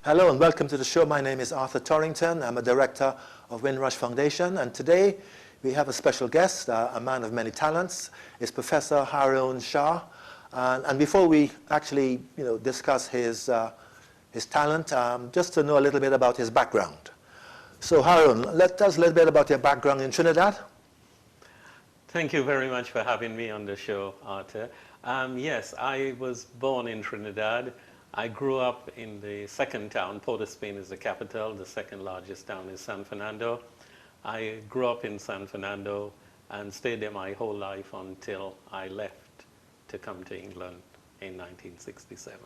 Hello and welcome to the show. My name is Arthur Torrington. I'm a director of Windrush Foundation, and today we have a special guest, a man of many talents. It's Professor Haroun Shah. And before we actually discuss his talent, just to know a little bit about his background. So Haroun, let us a little bit about your background in Trinidad. Thank you very much for having me on the show, Arthur. Yes, I was born in Trinidad. I grew up in the second town. Port of Spain is the capital. The second largest town is San Fernando. I grew up in San Fernando and stayed there my whole life until I left to come to England in 1967.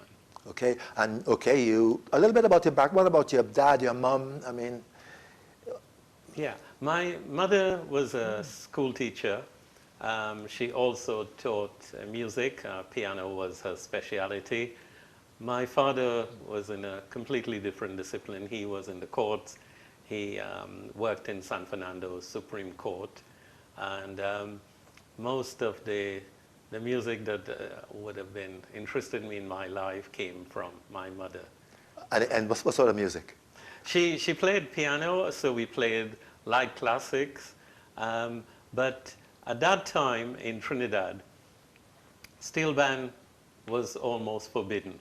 Okay, and you a little bit about your background. What about your dad, your mom? Yeah, my mother was a school teacher. She also taught music. Piano was her specialty. My father was in a completely different discipline. He was in the courts. He worked in San Fernando's Supreme Court. And most of the music that would have been interested me in my life came from my mother. And what sort of music? She played piano, so we played light classics. But at that time in Trinidad, steel band was almost forbidden.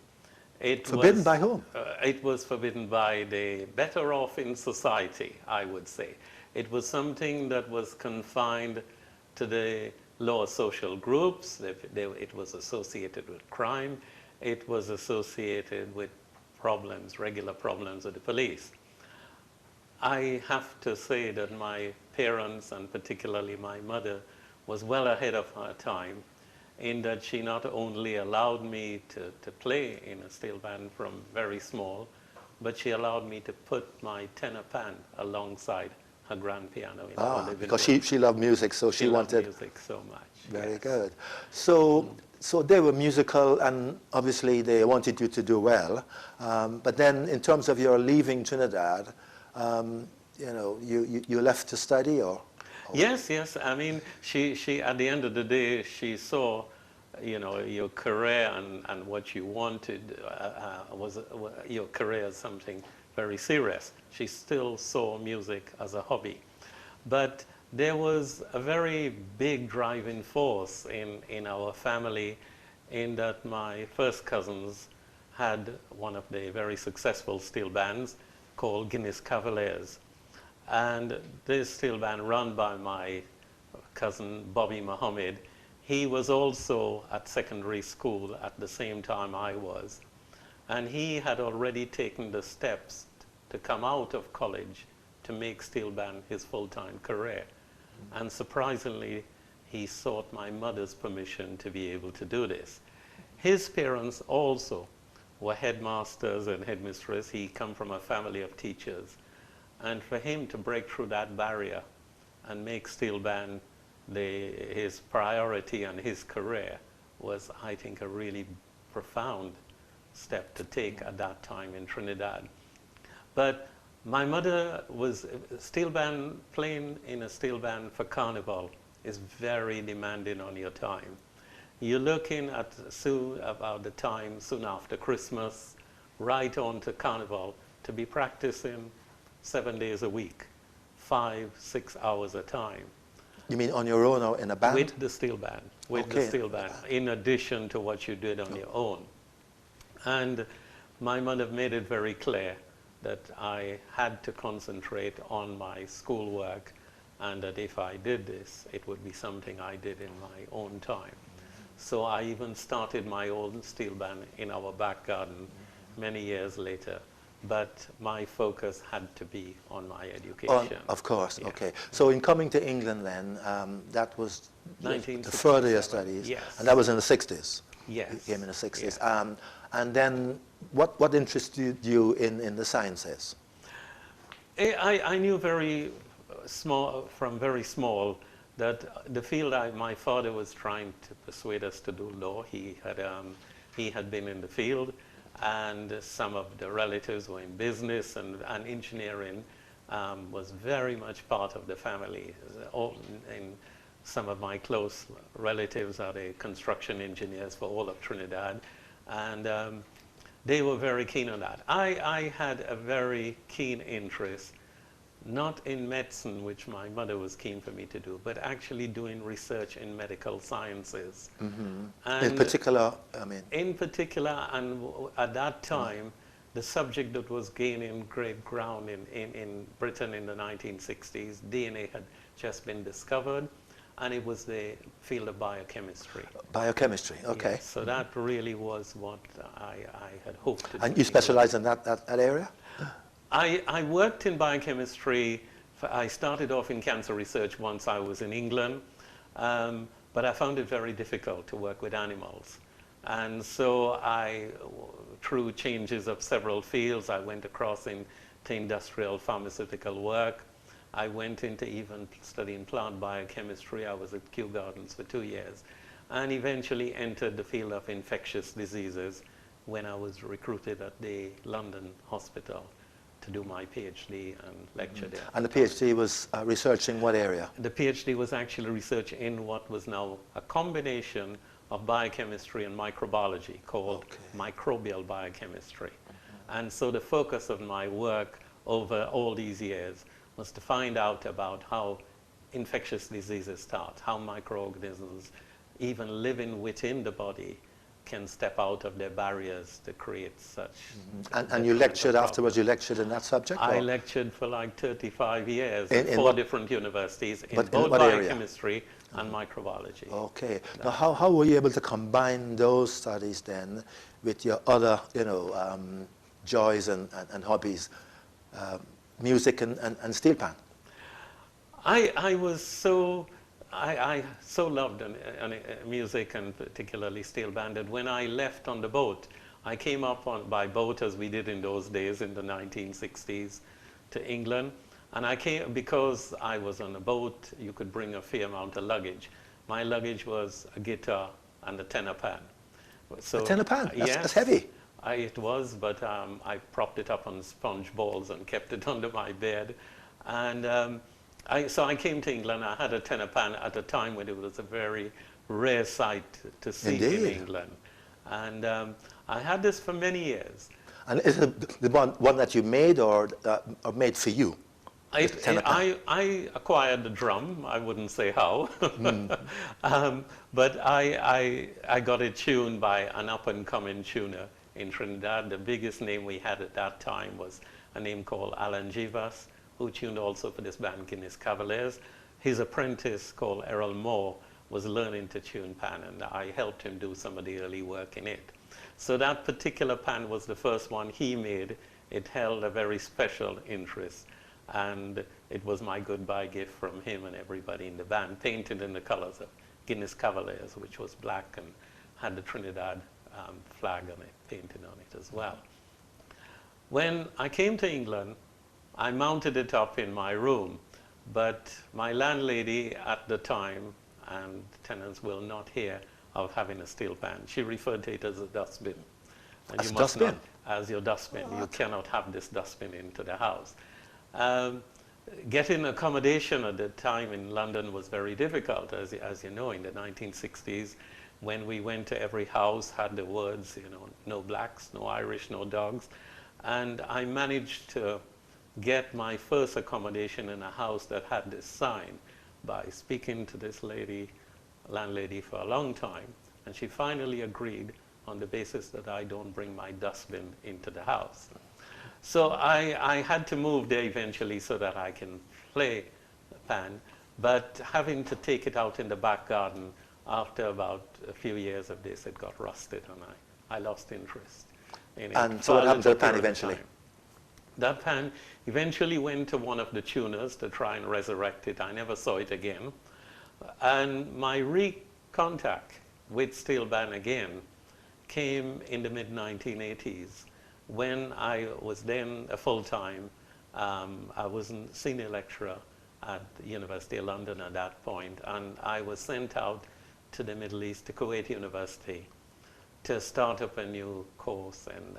Forbidden by whom? It was forbidden by the better off in society, I would say. It was something that was confined to the lower social groups. It was associated with crime. It was associated with problems, regular problems with the police. I have to say that my parents, and particularly my mother, was well ahead of her time, in that she not only allowed me to play in a steel band from very small, but she allowed me to put my tenor pan alongside her grand piano in our living because room. she loved music, so she wanted music so much. Very yes. good. So they were musical, and obviously they wanted you to do well. But then, in terms of your leaving Trinidad, you left to study, or? Yes. I mean, she at the end of the day, she saw, your career and what you wanted was your career as something very serious. She still saw music as a hobby. But there was a very big driving force in our family, in that my first cousins had one of the very successful steel bands called Guinness Cavaliers. And this steel band, run by my cousin Bobby Muhammad, he was also at secondary school at the same time I was. And he had already taken the steps to come out of college to make steel band his full-time career. And surprisingly, he sought my mother's permission to be able to do this. His parents also were headmasters and headmistresses. He come from a family of teachers. And for him to break through that barrier and make steel band his priority and his career was, I think, a really profound step to take at that time in Trinidad. But my mother was steel band. Playing in a steel band for carnival is very demanding on your time. You're looking at about the time soon after Christmas, right on to carnival, to be practicing 7 days a week, 5-6 hours a time. You mean on your own or in a band? With the steel band, the steel band, in addition to what you did on your own. And my mother made it very clear that I had to concentrate on my schoolwork, and that if I did this, it would be something I did in my own time. So I even started my own steel band in our back garden many years later. But my focus had to be on my education. Of course, yeah. Okay. So in coming to England then, that was to further your studies. Yes. And that was in the 60s? Yes. You came in the 60s. Yeah. And then what interested you in the sciences? I knew from very small, that the field my father was trying to persuade us to do law. He had been in the field, and some of the relatives were in business, and engineering was very much part of the family. Some of my close relatives are the construction engineers for all of Trinidad, and They were very keen on that. I had a very keen interest, not in medicine, which my mother was keen for me to do, but actually doing research in medical sciences. In particular, I mean. In particular, and at that time, the subject that was gaining great ground in Britain in the 1960s, DNA had just been discovered, and it was the field of biochemistry. Biochemistry, okay. Yes, so that really was what I had hoped to do. And you specialize in that area? I worked in biochemistry. I started off in cancer research once I was in England, but I found it very difficult to work with animals. And so through changes of several fields, I went across into industrial pharmaceutical work. I went into even studying plant biochemistry. I was at Kew Gardens for 2 years, and eventually entered the field of infectious diseases when I was recruited at the London hospital to do my PhD and lecture there. And the PhD was researching what area? The PhD was actually research in what was now a combination of biochemistry and microbiology called microbial biochemistry. And so the focus of my work over all these years was to find out about how infectious diseases start, how microorganisms, even living within the body, can step out of their barriers to create such. And you lectured afterwards, you lectured in that subject? I or? lectured for like 35 years In at 4 what, different universities in but both in what area? biochemistry and microbiology. Okay. Now, how were you able to combine those studies then with your other, joys and hobbies, music and steel pan? I so loved music and particularly steel band that when I left on the boat, I came up by boat as we did in those days in the 1960s to England. And I came because I was on a boat, you could bring a fair amount of luggage. My luggage was a guitar and a tenor pan. So, a tenor pan? Yes, That's heavy. It was, but I propped it up on sponge balls and kept it under my bed. And so I came to England. I had a tenor pan at a time when it was a very rare sight to see in England. And I had this for many years. And is it the one that you made or made for you? I acquired the drum. I wouldn't say how. But I got it tuned by an up-and-coming tuner in Trinidad. The biggest name we had at that time was a name called Alan Jivas, who tuned also for this band Guinness Cavaliers. His apprentice called Errol Moore was learning to tune pan, and I helped him do some of the early work in it. So that particular pan was the first one he made. It held a very special interest, and it was my goodbye gift from him and everybody in the band, painted in the colors of Guinness Cavaliers, which was black and had the Trinidad flag on it, painted on it as well. When I came to England, I mounted it up in my room, but my landlady at the time, and tenants will not hear of having a steel pan, she referred to it as a dustbin. And as you a dustbin? Not, as your dustbin. You cannot have this dustbin into the house. Getting accommodation at the time in London was very difficult, as you know, in the 1960s, when we went to every house, had the words, no blacks, no Irish, no dogs. And I managed to get my first accommodation in a house that had this sign by speaking to this landlady for a long time. And she finally agreed on the basis that I don't bring my dustbin into the house. So I had to move there eventually so that I can play the pan, but having to take it out in the back garden, after about a few years of this, it got rusted and I lost interest in it. And so what happened to the pan eventually? That pan eventually went to one of the tuners to try and resurrect it. I never saw it again. And my recontact with steel band again came in the mid-1980s. When I was then a full-time, I was a senior lecturer at the University of London at that point, and I was sent out to the Middle East, to Kuwait University, to start up a new course and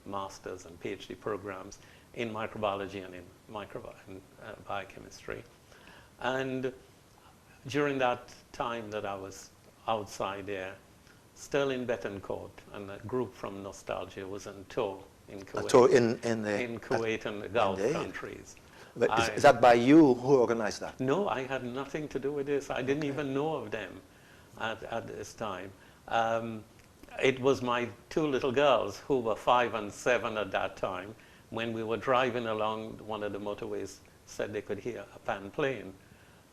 master's and PhD programs in microbiology and in biochemistry. And during that time that I was outside there, Sterling Betancourt and a group from Nostalgia was on tour in Kuwait. A tour in Kuwait and the Gulf countries. But is that by you? Who organized that? No, I had nothing to do with this. I didn't even know of them at this time. It was my two little girls, who were 5 and 7 at that time, when we were driving along one of the motorways, said they could hear a pan playing.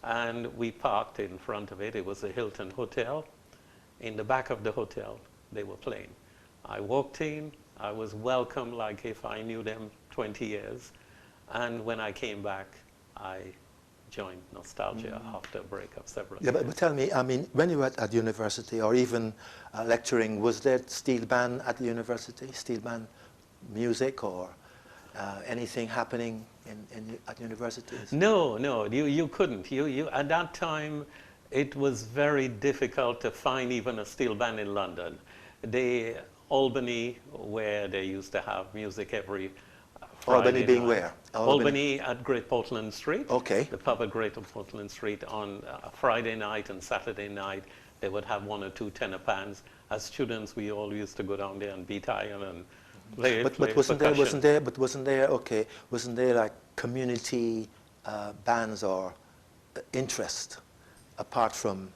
And we parked in front of it. It was a Hilton hotel. In the back of the hotel, they were playing. I walked in. I was welcomed like if I knew them 20 years. And when I came back, I joined Nostalgia after a break of several years. But tell me, I mean, when you were at university or even lecturing, was there steel band at the university, steel band music or anything happening at universities? No, you couldn't. At that time, it was very difficult to find even a steel band in London. The Albany, where they used to have music every Friday Albany being night. where? Albany at Great Portland Street. Okay. The pub at Great Portland Street on Friday night and Saturday night. They would have 1 or 2 tenor pans. As students, we all used to go down there and beat iron and play. But wasn't there like community bands or interest apart from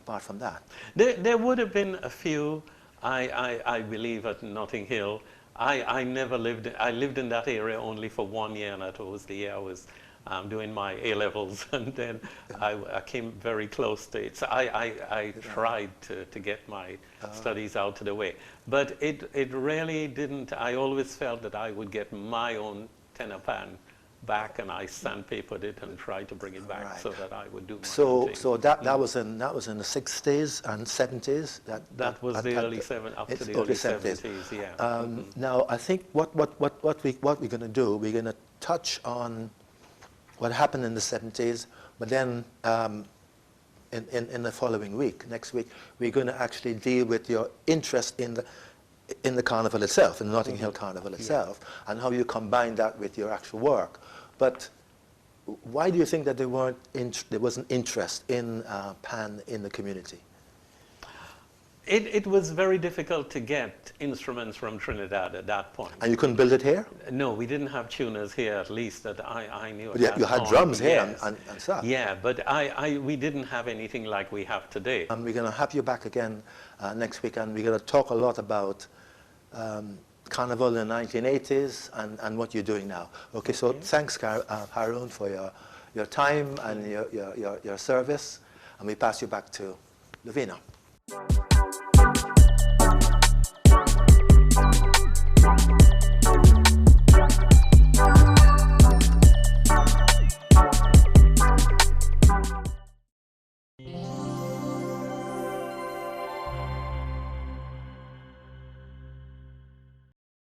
that? There would have been a few. I believe at Notting Hill. I never lived. I lived in that area only for 1 year, and that was the year I was doing my A-levels, and then I came very close to it. So I tried to get my studies out of the way, but it really didn't. I always felt that I would get my own tenor pan back, and I sandpapered it and tried to bring it back so that I would do my own thing. So that was in the 60s and 70s. That was the early 70s, up to the early 70s. Yeah. Now I think what we're going to do, we're going to touch on what happened in the 70s, but then in the following week, next week, we're going to actually deal with your interest in the carnival itself, in the Notting Hill Carnival itself, and how you combine that with your actual work. But why do you think that there wasn't interest in pan in the community? It was very difficult to get instruments from Trinidad at that point. And you couldn't build it here? No, we didn't have tuners here, at least that I knew. But you had drums here and stuff. Yeah, but we didn't have anything like we have today. And we're going to have you back again next week, and we're going to talk a lot about Carnival in the 1980s and what you're doing now. Okay, so thanks, Haroun, for your time and your service, and we pass you back to Lavina.